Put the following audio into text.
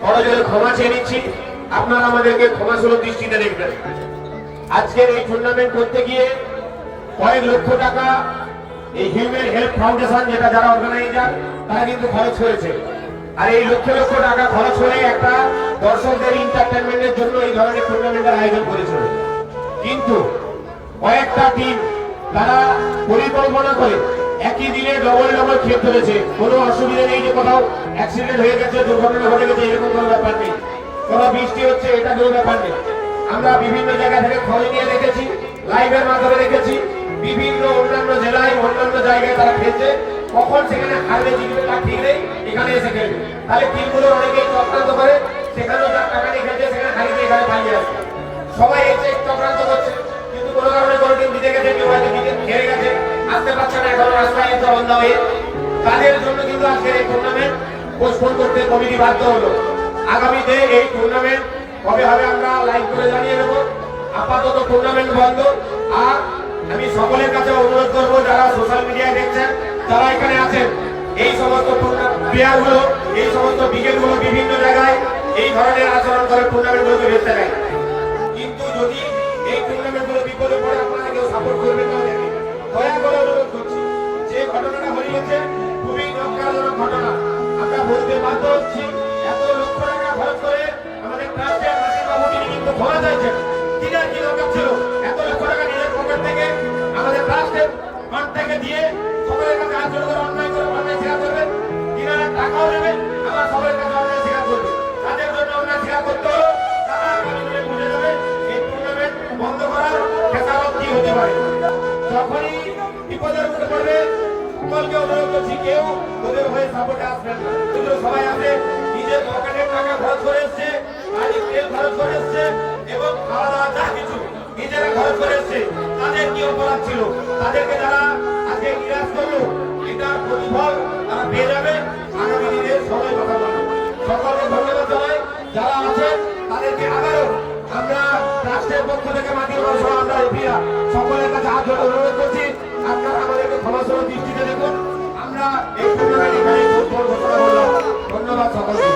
করজোড়ে ক্ষমা চেয়ে নিচ্ছি। আপনারা আমাদেরকে ক্ষমাসুলভ দৃষ্টিতে দেখবেন। আজকের এই টুর্নামেন্ট করতে গিয়ে কয়েক লক্ষ টাকা এই হিউম্যান হেল্প ফাউন্ডেশন, যেটা যারা অর্গানাইজার, তারা কিন্তু খরচ করেছে। আর এই লক্ষ লক্ষ টাকা খরচ করে একটা দর্শকদের এন্টারটেনমেন্টের জন্য এই ধরনের টুর্নামেন্টের আয়োজন করেছিল। কিন্তু কয়েকটা টিম তারা পরিকল্পনা করে একই দিনে ডবল ডবল খেপ ধরেছে। কোনো অসুবিধা নেই যে কোথাও অ্যাক্সিডেন্ট হয়ে গেছে, দুর্ঘটনা ঘটে গেছে, এরকম কোনো ব্যাপার নেই। কোনো বৃষ্টি হচ্ছে, এটা কোনো ব্যাপার নেই। আমরা বিভিন্ন জায়গা থেকে খবর নিয়ে দেখেছি, লাইভের মাধ্যমে দেখেছি, বিভিন্ন অন্যান্য জেলায় অন্যান্য জায়গায় তারা খেলছে। কখন সেখানে হারবে জিতবে তার ঠিক নেই, এখানে এসে খেলবে। তাহলে টিমগুলো অনেকেই চক্রান্ত করে, সেখানেও যার টাকা নিয়ে খেলছে সেখানে হারিয়ে এখানে পালিয়ে আসবে। সবাই এসে চক্রান্ত করছে, কিন্তু কোনো কারণে কোনো টিম জিতে গেছে, কেউ হয়তো হেরে গেছে, আসতে পারছে না, এখন রাস্তায় এসে বন্ধ হয়ে। তাদের জন্য কিন্তু আজকের এই টুর্নামেন্ট পোস্টপোন করতে কমিটি বাধ্য হলো। আগামীতে এই টুর্নামেন্ট কবে হবে আমরা লাইভ করে জানিয়ে দেবো। আপাতত টুর্নামেন্ট বন্ধ। আর আমি সকলের কাছে অনুরোধ করবো, যারা সোশ্যাল মিডিয়ায় দেখছেন, যারা এখানে আছেন, এই সমস্ত প্লেয়ার গুলো, এই সমস্ত উইকেট গুলো বিভিন্ন জায়গায় এই ধরনের আচরণ করে টুর্নামেন্ট গুলোকে ভেস্তে নেয়। কিন্তু যদি এই টুর্নামেন্ট গুলো বিপদে পড়ে আপনারা কেউ সাপোর্ট করবেন না, দয়া করে অনুরোধ করছি। যে ঘটনাটা ঘটিয়েছে খুবই নক্কারজনক ঘটনা। আমরা বলতে বাধ্য হচ্ছি, এত লক্ষ টাকা খরচ করে আমাদের ট্রাস্টের নাসির বাবু তিনি কিন্তু ক্ষমা চাইছেন। তিনার কি দরকার ছিল এত লক্ষ টাকা নিজের পকেট থেকে আমাদের ট্রাস্টের ফান্ড থেকে দিয়ে সকলের কাছে হাত জোড় করে অন্যায় স্বীকার করবেন? তিনারা টাকাও নেবেন, আবার সকলের কাছে অন্যায় স্বীকার করবেন। তাদের জন্য অন্যায় স্বীকার করতে হলো। তারা আগামী দিনে বুঝে যাবে এই টুর্নামেন্ট বন্ধ করার খেসারত কি হতে পারে। যখনই বিপদের মুখে পড়বে, সকলকে অনুরোধ করছি, কেউ ওদের হয়ে সাপোর্টে আসবেন না। সবাই আসে, নিজের পকেটের টাকা খরচ করে এসছে, গাড়ির তেল খরচ করে এসছে, এবং খাওয়া দাওয়া যা কিছু নিজেরা খরচ করে এসছে। তাদের কি অপরাধ ছিল? তাদেরকে যারা আজকে নিরাশ করলো, এটার প্রতিফল তারা পেয়ে যাবে। আগামী দিনে সবাই কথা বলবে। সকলকে ধন্যবাদ জানাই। যারা আছেন তাদেরকে আবারও আমরা রাষ্ট্রের পক্ষ থেকে মাটির বর্ষ আমরা এপিরা সকলের কাছে হাত ধরে অনুরোধ করছি, আপনারা আমাদেরকে ক্ষমাসুলভ দৃষ্টিতে দেখুন। আমরা এই টুর্নামেন্ট এখানে ঘোষণা করলাম। ধন্যবাদ সকলকে।